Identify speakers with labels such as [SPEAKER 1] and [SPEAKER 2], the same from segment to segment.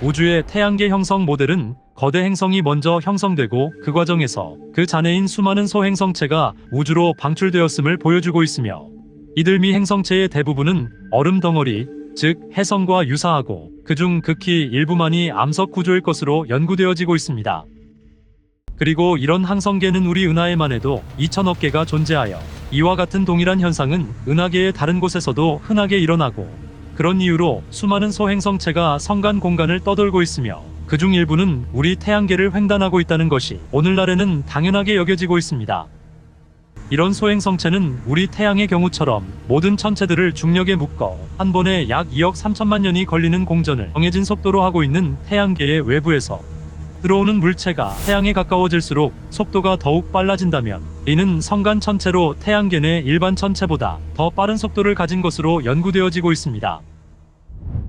[SPEAKER 1] 우주의 태양계 형성 모델은 거대 행성이 먼저 형성되고 그 과정에서 그 잔해인 수많은 소행성체가 우주로 방출되었음을 보여주고 있으며, 이들 미 행성체의 대부분은 얼음 덩어리, 즉 해성과 유사하고 그중 극히 일부만이 암석 구조일 것으로 연구되어지고 있습니다. 그리고 이런 항성계는 우리 은하에만 해도 2천억 개가 존재하여 이와 같은 동일한 현상은 은하계의 다른 곳에서도 흔하게 일어나고, 그런 이유로 수많은 소행성체가 성간 공간을 떠돌고 있으며 그중 일부는 우리 태양계를 횡단하고 있다는 것이 오늘날에는 당연하게 여겨지고 있습니다. 이런 소행성체는 우리 태양의 경우처럼 모든 천체들을 중력에 묶어 한 번에 약 2억 3천만 년이 걸리는 공전을 정해진 속도로 하고 있는 태양계의 외부에서 들어오는 물체가 태양에 가까워질수록 속도가 더욱 빨라진다면, 이는 성간 천체로 태양계 내 일반 천체보다 더 빠른 속도를 가진 것으로 연구되어지고 있습니다.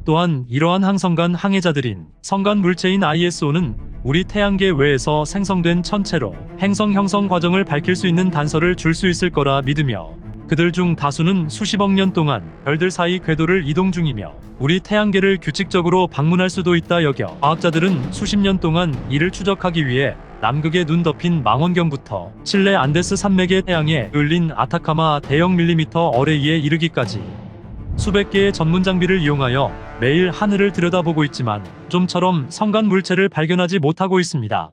[SPEAKER 1] 또한 이러한 항성간 항해자들인 성간 물체인 ISO는 우리 태양계 외에서 생성된 천체로 행성 형성 과정을 밝힐 수 있는 단서를 줄 수 있을 거라 믿으며, 그들 중 다수는 수십억 년 동안 별들 사이 궤도를 이동 중이며 우리 태양계를 규칙적으로 방문할 수도 있다 여겨 과학자들은 수십 년 동안 이를 추적하기 위해 남극에 눈 덮인 망원경부터 칠레 안데스 산맥의 태양에 을린 아타카마 대형 밀리미터 어레이에 이르기까지 수백 개의 전문 장비를 이용하여 매일 하늘을 들여다보고 있지만 좀처럼 성간 물체를 발견하지 못하고 있습니다.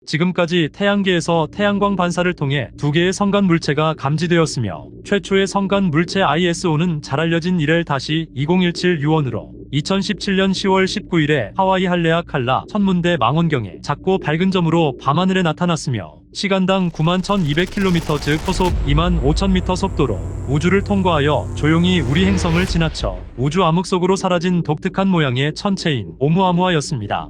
[SPEAKER 1] 지금까지 태양계에서 태양광 반사를 통해 2개의 성간 물체가 감지되었으며, 최초의 성간 물체 ISO는 잘 알려진 이렐-2017 유원으로 2017년 10월 19일에 하와이 할레아 칼라 천문대 망원경에 작고 밝은 점으로 밤하늘에 나타났으며, 시간당 91,200km 즉 초속 25,000m 속도로 우주를 통과하여 조용히 우리 행성을 지나쳐 우주 암흑 속으로 사라진 독특한 모양의 천체인 오umu아무아였습니다.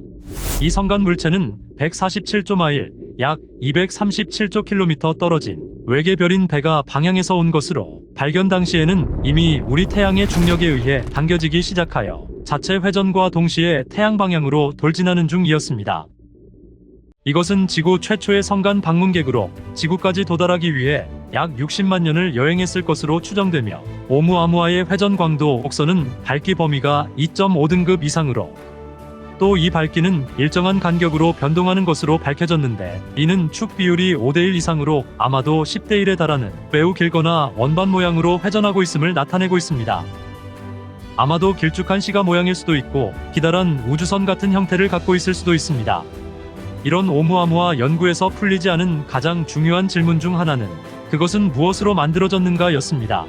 [SPEAKER 1] 이 성간 물체는 147조 마일, 약 237조 킬로미터 떨어진 외계별인 베가 방향에서 온 것으로, 발견 당시에는 이미 우리 태양의 중력에 의해 당겨지기 시작하여 자체 회전과 동시에 태양 방향으로 돌진하는 중이었습니다. 이것은 지구 최초의 성간 방문객으로 지구까지 도달하기 위해 약 60만 년을 여행했을 것으로 추정되며, 오umu아무아의 회전 광도 곡선은 밝기 범위가 2.5등급 이상으로, 또 이 밝기는 일정한 간격으로 변동하는 것으로 밝혀졌는데, 이는 축 비율이 5대1 이상으로 아마도 10대1에 달하는 매우 길거나 원반 모양으로 회전하고 있음을 나타내고 있습니다. 아마도 길쭉한 시가 모양일 수도 있고 기다란 우주선 같은 형태를 갖고 있을 수도 있습니다. 이런 오umu아무아 연구에서 풀리지 않은 가장 중요한 질문 중 하나는 그것은 무엇으로 만들어졌는가 였습니다.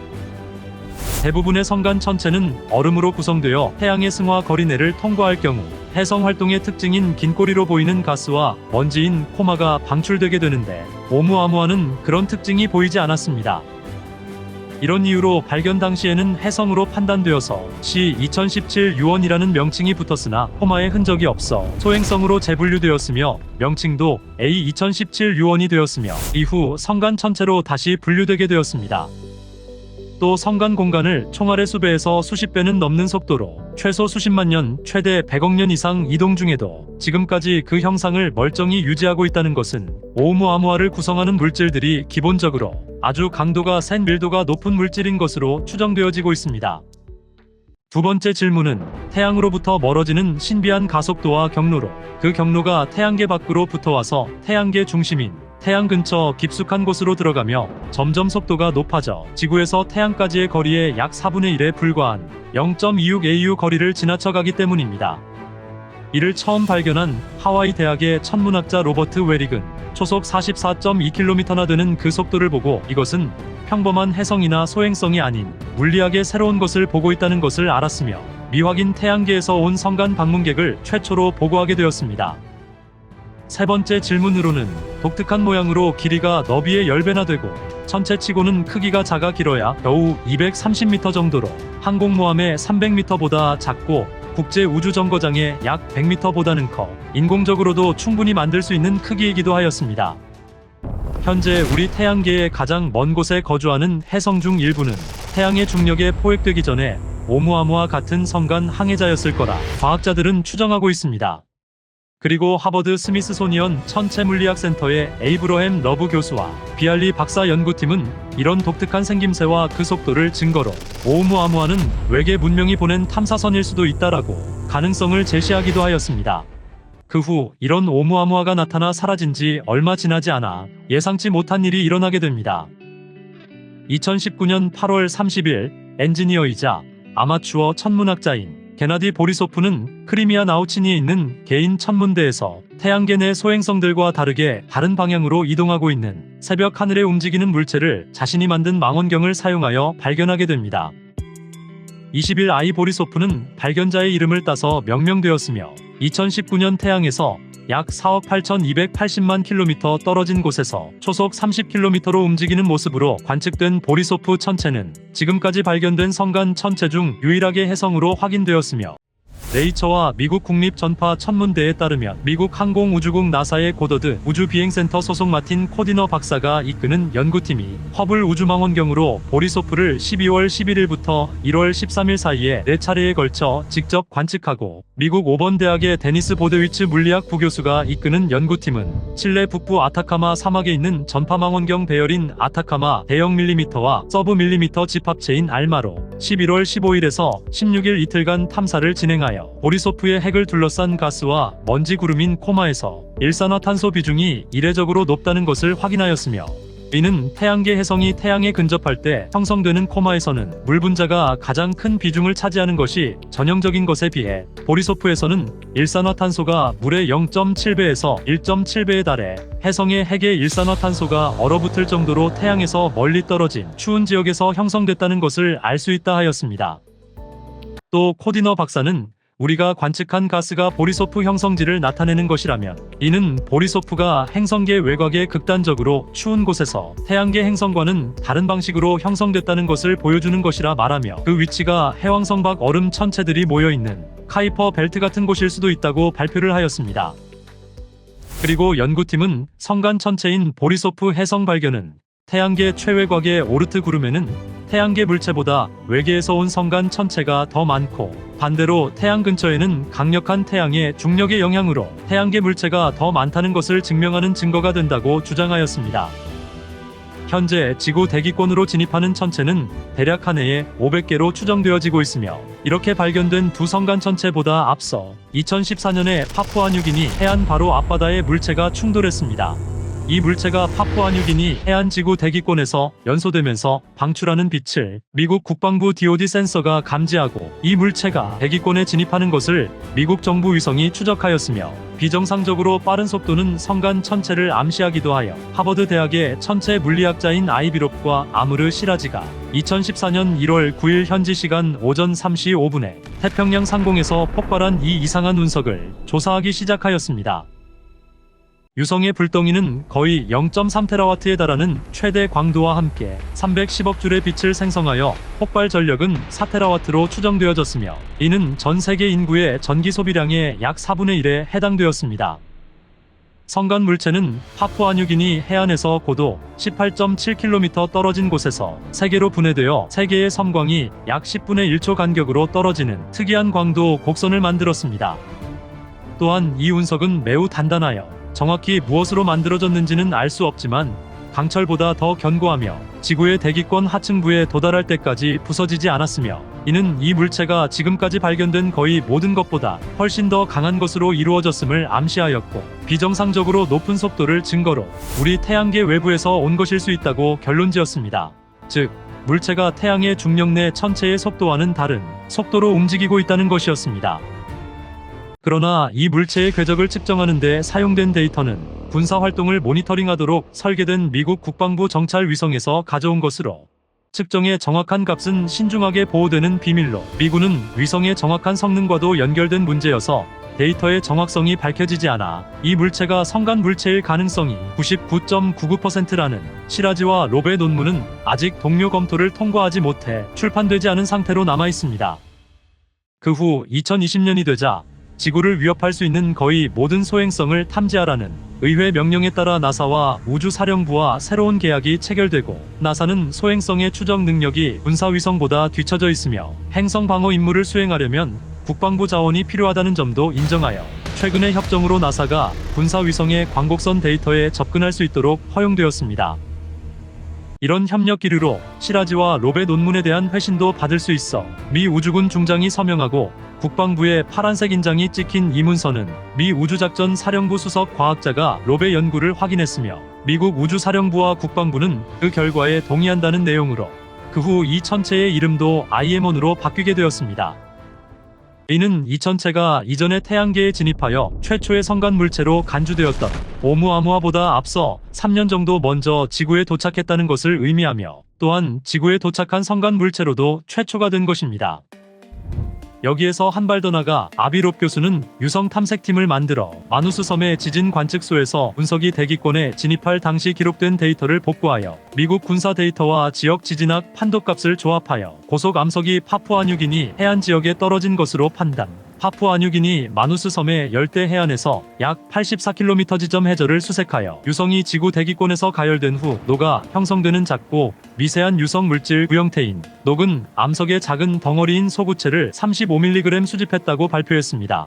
[SPEAKER 1] 대부분의 성간 천체는 얼음으로 구성되어 태양의 승화 거리내를 통과할 경우 해성 활동의 특징인 긴 꼬리로 보이는 가스와 먼지인 코마가 방출되게 되는데, 오umu아무아는 그런 특징이 보이지 않았습니다. 이런 이유로 발견 당시에는 해성으로 판단되어서 C2017 유원이라는 명칭이 붙었으나 코마의 흔적이 없어 소행성으로 재분류되었으며 명칭도 A2017 유원이 되었으며, 이후 성간 천체로 다시 분류되게 되었습니다. 또 성간 공간을 총알의 수배에서 수십 배는 넘는 속도로 최소 수십만 년, 최대 100억 년 이상 이동 중에도 지금까지 그 형상을 멀쩡히 유지하고 있다는 것은 오umu아무아를 구성하는 물질들이 기본적으로 아주 강도가 센 밀도가 높은 물질인 것으로 추정되어지고 있습니다. 두 번째 질문은 태양으로부터 멀어지는 신비한 가속도와 경로로, 그 경로가 태양계 밖으로 붙어와서 태양계 중심인 태양 근처 깊숙한 곳으로 들어가며 점점 속도가 높아져 지구에서 태양까지의 거리의 약 4분의 1에 불과한 0.26 AU 거리를 지나쳐가기 때문입니다. 이를 처음 발견한 하와이 대학의 천문학자 로버트 웨릭은 초속 44.2km나 되는 그 속도를 보고 이것은 평범한 해성이나 소행성이 아닌 물리학의 새로운 것을 보고 있다는 것을 알았으며, 미확인 태양계에서 온 성간 방문객을 최초로 보고하게 되었습니다. 세 번째 질문으로는 독특한 모양으로 길이가 너비의 10배나 되고 천체치고는 크기가 작아 길어야 겨우 230m 정도로 항공모함의 300m보다 작고 국제우주정거장의 약 100m보다는 커 인공적으로도 충분히 만들 수 있는 크기이기도 하였습니다. 현재 우리 태양계의 가장 먼 곳에 거주하는 해성 중 일부는 태양의 중력에 포획되기 전에 오umu아무아 같은 성간 항해자였을 거라 과학자들은 추정하고 있습니다. 그리고 하버드 스미스소니언 천체물리학센터의 에이브러햄 러브 교수와 비알리 박사 연구팀은 이런 독특한 생김새와 그 속도를 증거로 오umu아무아는 외계 문명이 보낸 탐사선일 수도 있다라고 가능성을 제시하기도 하였습니다. 그 후 이런 오umu아무아가 나타나 사라진 지 얼마 지나지 않아 예상치 못한 일이 일어나게 됩니다. 2019년 8월 30일 엔지니어이자 아마추어 천문학자인 게나디 보리소프는 크리미아 나우치니에 있는 개인 천문대에서 태양계 내 소행성들과 다르게 다른 방향으로 이동하고 있는 새벽 하늘에 움직이는 물체를 자신이 만든 망원경을 사용하여 발견하게 됩니다. 20일 아이 보리소프는 발견자의 이름을 따서 명명되었으며 2019년 태양에서 약 4억 8,280만 킬로미터 떨어진 곳에서 초속 30km로 움직이는 모습으로 관측된 보리소프 천체는 지금까지 발견된 성간 천체 중 유일하게 해성으로 확인되었으며 네이처와 미국 국립전파천문대에 따르면 미국 항공우주국 나사의 고더드 우주비행센터 소속 마틴 코디너 박사가 이끄는 연구팀이 허블 우주망원경으로 보리소프를 12월 11일부터 1월 13일 사이에 4차례에 걸쳐 직접 관측하고 미국 오번 대학의 데니스 보데위츠 물리학 부교수가 이끄는 연구팀은 칠레 북부 아타카마 사막에 있는 전파망원경 배열인 아타카마 대형 밀리미터와 서브 밀리미터 집합체인 알마로 11월 15일에서 16일 이틀간 탐사를 진행하여 보리소프의 핵을 둘러싼 가스와 먼지 구름인 코마에서 일산화탄소 비중이 이례적으로 높다는 것을 확인하였으며 이는 태양계 혜성이 태양에 근접할 때 형성되는 코마에서는 물 분자가 가장 큰 비중을 차지하는 것이 전형적인 것에 비해 보리소프에서는 일산화탄소가 물의 0.7배에서 1.7배에 달해 혜성의 핵의 일산화탄소가 얼어붙을 정도로 태양에서 멀리 떨어진 추운 지역에서 형성됐다는 것을 알 수 있다 하였습니다. 또 코디너 박사는 우리가 관측한 가스가 보리소프 형성지를 나타내는 것이라면 이는 보리소프가 행성계 외곽에 극단적으로 추운 곳에서 태양계 행성과는 다른 방식으로 형성됐다는 것을 보여주는 것이라 말하며 그 위치가 해왕성 밖 얼음 천체들이 모여있는 카이퍼 벨트 같은 곳일 수도 있다고 발표를 하였습니다. 그리고 연구팀은 성간 천체인 보리소프 해성 발견은 태양계 최외곽의 오르트 구름에는 태양계 물체보다 외계에서 온 성간 천체가 더 많고 반대로 태양 근처에는 강력한 태양의 중력의 영향으로 태양계 물체가 더 많다는 것을 증명하는 증거가 된다고 주장하였습니다. 현재 지구 대기권으로 진입하는 천체는 대략 한 해에 500개로 추정되어지고 있으며 이렇게 발견된 두 성간 천체보다 앞서 2014년에 파푸아뉴기니 해안 바로 앞바다에 물체가 충돌했습니다. 이 물체가 파푸아뉴기니 해안 지구 대기권에서 연소되면서 방출하는 빛을 미국 국방부 DoD 센서가 감지하고 이 물체가 대기권에 진입하는 것을 미국 정부 위성이 추적하였으며 비정상적으로 빠른 속도는 성간 천체를 암시하기도 하여 하버드 대학의 천체 물리학자인 아이비롭과 아무르 시라지가 2014년 1월 9일 현지 시간 오전 3시 5분에 태평양 상공에서 폭발한 이 이상한 운석을 조사하기 시작하였습니다. 유성의 불덩이는 거의 0.3테라와트에 달하는 최대 광도와 함께 310억 줄의 빛을 생성하여 폭발 전력은 4테라와트로 추정되어졌으며 이는 전 세계 인구의 전기 소비량의 약 4분의 1에 해당되었습니다. 성간 물체는 파푸아뉴기니 해안에서 고도 18.7km 떨어진 곳에서 3개로 분해되어 3개의 섬광이 약 10분의 1초 간격으로 떨어지는 특이한 광도 곡선을 만들었습니다. 또한 이 운석은 매우 단단하여 정확히 무엇으로 만들어졌는지는 알 수 없지만 강철보다 더 견고하며 지구의 대기권 하층부에 도달할 때까지 부서지지 않았으며 이는 이 물체가 지금까지 발견된 거의 모든 것보다 훨씬 더 강한 것으로 이루어졌음을 암시하였고 비정상적으로 높은 속도를 증거로 우리 태양계 외부에서 온 것일 수 있다고 결론지었습니다. 즉, 물체가 태양의 중력 내 천체의 속도와는 다른 속도로 움직이고 있다는 것이었습니다. 그러나 이 물체의 궤적을 측정하는 데 사용된 데이터는 군사 활동을 모니터링하도록 설계된 미국 국방부 정찰 위성에서 가져온 것으로 측정의 정확한 값은 신중하게 보호되는 비밀로 미군은 위성의 정확한 성능과도 연결된 문제여서 데이터의 정확성이 밝혀지지 않아 이 물체가 성간 물체일 가능성이 99.99%라는 시라지와 롭의 논문은 아직 동료 검토를 통과하지 못해 출판되지 않은 상태로 남아 있습니다. 그 후 2020년이 되자 지구를 위협할 수 있는 거의 모든 소행성을 탐지하라는 의회 명령에 따라 나사와 우주사령부와 새로운 계약이 체결되고 나사는 소행성의 추적 능력이 군사위성보다 뒤처져 있으며 행성 방어 임무를 수행하려면 국방부 자원이 필요하다는 점도 인정하여 최근의 협정으로 나사가 군사위성의 광곡선 데이터에 접근할 수 있도록 허용되었습니다. 이런 협력 기류로 시라지와 로베 논문에 대한 회신도 받을 수 있어 미 우주군 중장이 서명하고 국방부의 파란색 인장이 찍힌 이 문서는 미 우주작전 사령부 수석 과학자가 로베 연구를 확인했으며 미국 우주사령부와 국방부는 그 결과에 동의한다는 내용으로 그 후 이 천체의 이름도 IM-1으로 바뀌게 되었습니다. 이는 이 천체가 이전에 태양계에 진입하여 최초의 성간 물체로 간주되었던 오umu아무아보다 앞서 3년 정도 먼저 지구에 도착했다는 것을 의미하며 또한 지구에 도착한 성간 물체로도 최초가 된 것입니다. 여기에서 한 발 더 나가 아비롭 교수는 유성 탐색팀을 만들어 마누스 섬의 지진 관측소에서 운석이 대기권에 진입할 당시 기록된 데이터를 복구하여 미국 군사 데이터와 지역 지진학 판도값을 조합하여 고속 암석이 파푸아뉴기니 해안 지역에 떨어진 것으로 판단. 파푸아뉴기니 마누스 섬의 열대 해안에서 약 84km 지점 해저를 수색하여 유성이 지구 대기권에서 가열된 후 녹아 형성되는 작고 미세한 유성 물질 구형태인 녹은 암석의 작은 덩어리인 소구체를 35mg 수집했다고 발표했습니다.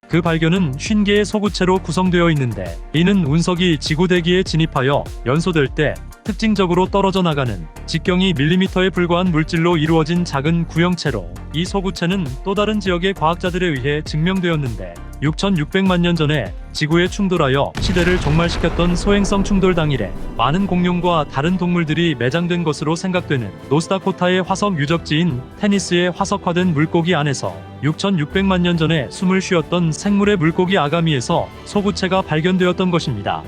[SPEAKER 1] 그 발견은 50개의 소구체로 구성되어 있는데 이는 운석이 지구 대기에 진입하여 연소될 때 특징적으로 떨어져 나가는 직경이 밀리미터에 불과한 물질로 이루어진 작은 구형체로 이 소구체는 또 다른 지역의 과학자들에 의해 증명되었는데 6,600만 년 전에 지구에 충돌하여 시대를 종말시켰던 소행성 충돌 당일에 많은 공룡과 다른 동물들이 매장된 것으로 생각되는 노스다코타의 화석 유적지인 테니스의 화석화된 물고기 안에서 6,600만 년 전에 숨을 쉬었던 생물의 물고기 아가미에서 소구체가 발견되었던 것입니다.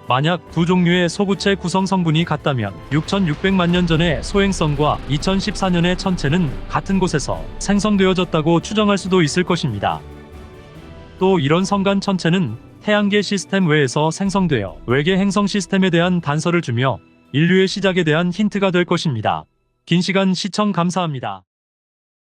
[SPEAKER 1] 만약 두 종류의 소구체 구성 성분이 같다면 6,600만 년 전의 소행성과 2014년의 천체는 같은 곳에서 생성되어졌다고 추정할 수도 있을 것입니다. 또 이런 성간 천체는 태양계 시스템 외에서 생성되어 외계 행성 시스템에 대한 단서를 주며 인류의 시작에 대한 힌트가 될 것입니다. 긴 시간 시청 감사합니다.